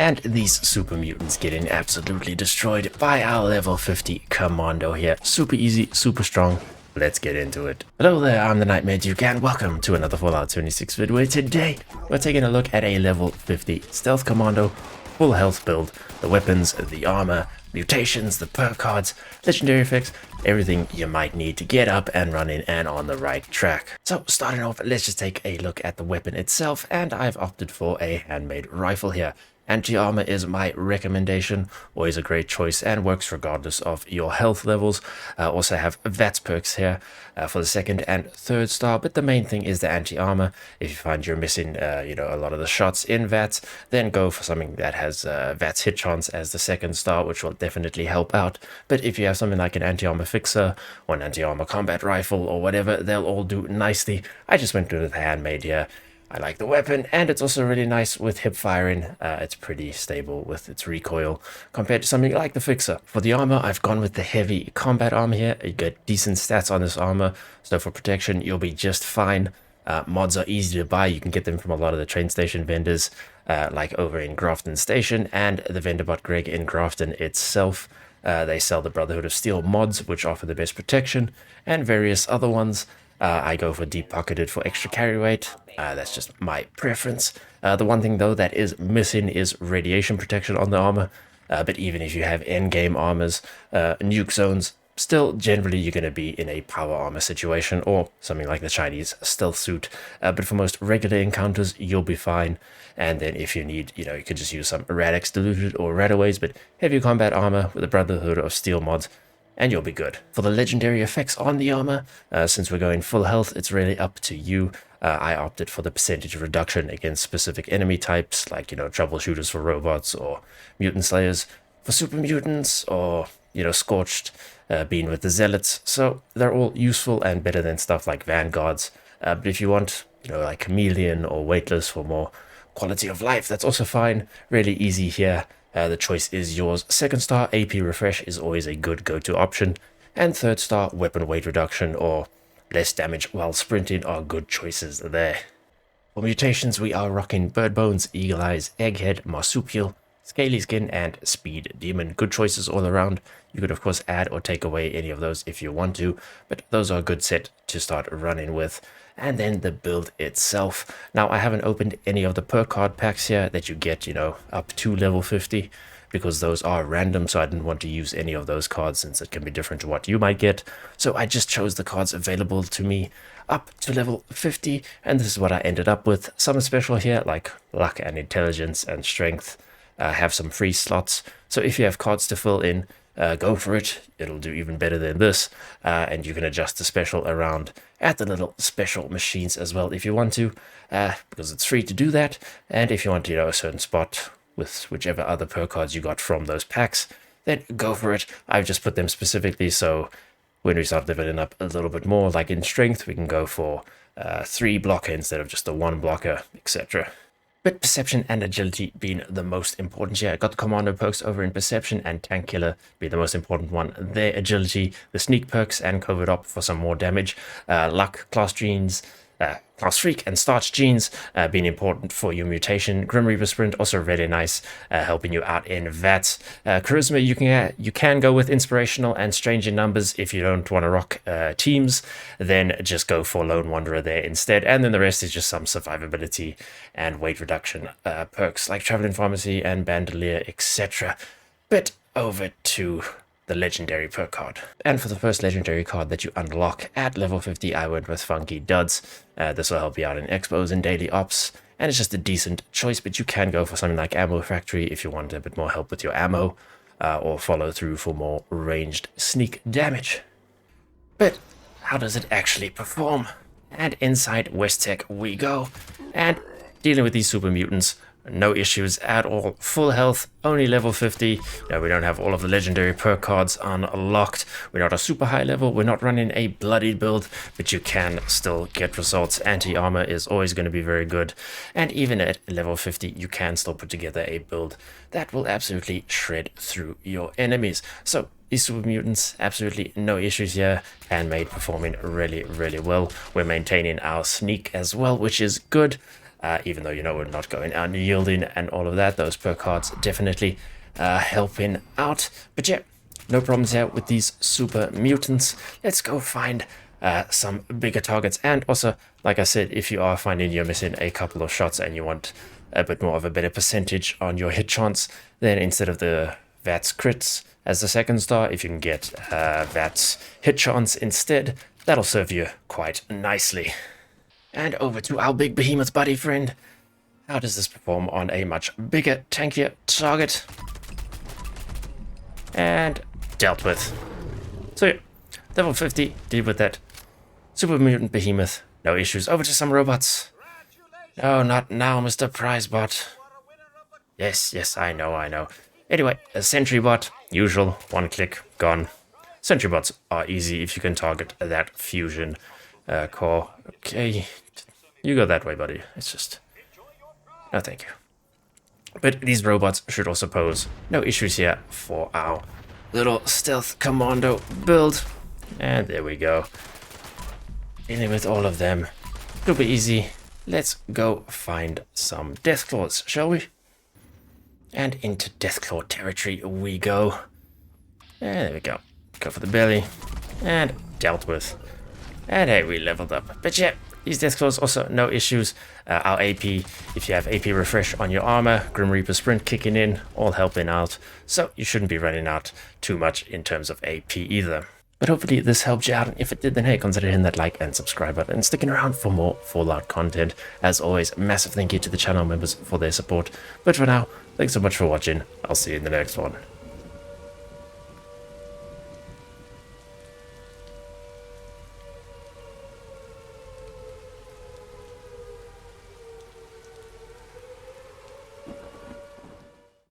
And these super mutants getting absolutely destroyed by our level 50 Commando here. Super easy, super strong. Let's get into it. Hello there, I'm the NightmareDuke and welcome to another Fallout 26 video where today we're taking a look at a level 50 Stealth Commando full health build. The weapons, the armor, mutations, the perk cards, legendary effects, everything you might need to get up and running and on the right track. So starting off, let's just take a look at the weapon itself, and I've opted for a handmade rifle here. Anti-armor is my recommendation, always a great choice and works regardless of your health levels. Also have VATS perks here for the second and third star, but the main thing is the anti-armor. If you find you're missing a lot of the shots in VATS, then go for something that has VATS hit chance as the second star, which will definitely help out. But if you have something like an anti-armor fixer or an anti-armor combat rifle or whatever, they'll all do nicely. I just went with the handmade here. I like the weapon, and it's also really nice with hip firing. It's pretty stable with its recoil compared to something like the Fixer. For the armor, I've gone with the heavy combat armor here. You get decent stats on this armor, so for protection, you'll be just fine. Mods are easy to buy. You can get them from a lot of the train station vendors, like over in Grafton Station, and the vendor bot Greg in Grafton itself. They sell the Brotherhood of Steel mods, which offer the best protection, and various other ones. I go for deep pocketed for extra carry weight. That's just my preference. The one thing though that is missing is radiation protection on the armor. But even if you have endgame armors, nuke zones, still generally you're going to be in a power armor situation or something like the Chinese stealth suit. But for most regular encounters, you'll be fine. And then if you need, you could just use some Radix diluted or Radaways, but heavy combat armor with the Brotherhood of Steel mods, and you'll be good. For the legendary effects on the armor, since we're going full health, it's really up to you. I opted for the percentage reduction against specific enemy types, like, troubleshooters for robots or mutant slayers, for super mutants, or, Scorched being with the zealots. So they're all useful and better than stuff like vanguards. But if you want, like chameleon or weightless for more quality of life, that's also fine. Really easy here. The choice is yours. Second star, AP refresh is always a good go-to option. And third star, weapon weight reduction or less damage while sprinting are good choices there. For mutations, we are rocking Bird Bones, Eagle Eyes, Egghead, Marsupial, Scaly Skin, and Speed Demon. Good choices all around. You could of course add or take away any of those if you want to, but those are a good set to start running with. And then the build itself. Now, I haven't opened any of the perk card packs here that you get, up to level 50, because those are random, so I didn't want to use any of those cards since it can be different to what you might get. So I just chose the cards available to me up to level 50, and this is what I ended up with. Some special here, like luck and intelligence and strength, have some free slots. So if you have cards to fill in, go for it. It'll do even better than this, and you can adjust the special around at the little special machines as well if you want to, because it's free to do that. And if you want a certain spot with whichever other perk cards you got from those packs, then go for it. I've just put them specifically so when we start leveling up a little bit more, like in strength, we can go for 3 blocker instead of just a 1 blocker, etc. But perception and agility being the most important here. I got the Commando perks over in perception and tank killer being the most important one. Their agility, the sneak perks and covert op for some more damage. Luck, class genes, class freak and starch genes being important for your mutation. Grim Reaper sprint also really nice, helping you out in VATS. Charisma, you can go with inspirational and strange in numbers. If you don't want to rock teams, then just go for Lone Wanderer there instead. And then the rest is just some survivability and weight reduction perks like Traveling Pharmacy and Bandolier, etc. But over to the legendary perk card. And for the first legendary card that you unlock at level 50, I went with Funky Duds. This will help you out in expos and daily ops, and it's just a decent choice, but you can go for something like Ammo Factory if you want a bit more help with your ammo, or follow through for more ranged sneak damage. But how does it actually perform? And inside West Tech we go, and dealing with these super mutants, no issues at all. Full health, only level 50. We don't have all of the legendary perk cards unlocked. We're not a super high level. We're not running a bloodied build, but you can still get results. Anti-armor is always going to be very good. And even at level 50, you can still put together a build that will absolutely shred through your enemies. So these super mutants, absolutely no issues here. Handmade performing really, really well. We're maintaining our sneak as well, which is good. even though, you know, we're not going unyielding and all of that. Those perk cards definitely helping out. But yeah, no problems here with these super mutants. Let's go find some bigger targets. And also, like I said, if you are finding you're missing a couple of shots and you want a bit more of a better percentage on your hit chance, then instead of the VATS crits as the second star, if you can get VATS hit chance instead, that'll serve you quite nicely. And over to our big behemoth buddy friend. How does this perform on a much bigger, tankier target? And dealt with. So yeah, level 50, deal with that. Super mutant behemoth, no issues. Over to some robots. No, not now, Mr. Prizebot. Yes, I know. Anyway, a sentry bot, usual, one click, gone. Sentry bots are easy if you can target that fusion core. Okay, you go that way, buddy. It's just... no, thank you. But these robots should also pose no issues here for our little stealth commando build. And there we go. Dealing with all of them. Super easy. Let's go find some Deathclaws, shall we? And into Deathclaw territory we go. And there we go. Go for the belly. And dealt with. And hey, we leveled up. But yeah, these Deathclaws also no issues. Our AP, if you have AP refresh on your armor, Grim Reaper sprint kicking in, all helping out. So you shouldn't be running out too much in terms of AP either. But hopefully this helped you out, and if it did, then hey, consider hitting that like and subscribe button and sticking around for more Fallout content. As always, massive thank you to the channel members for their support. But for now, thanks so much for watching. I'll see you in the next one.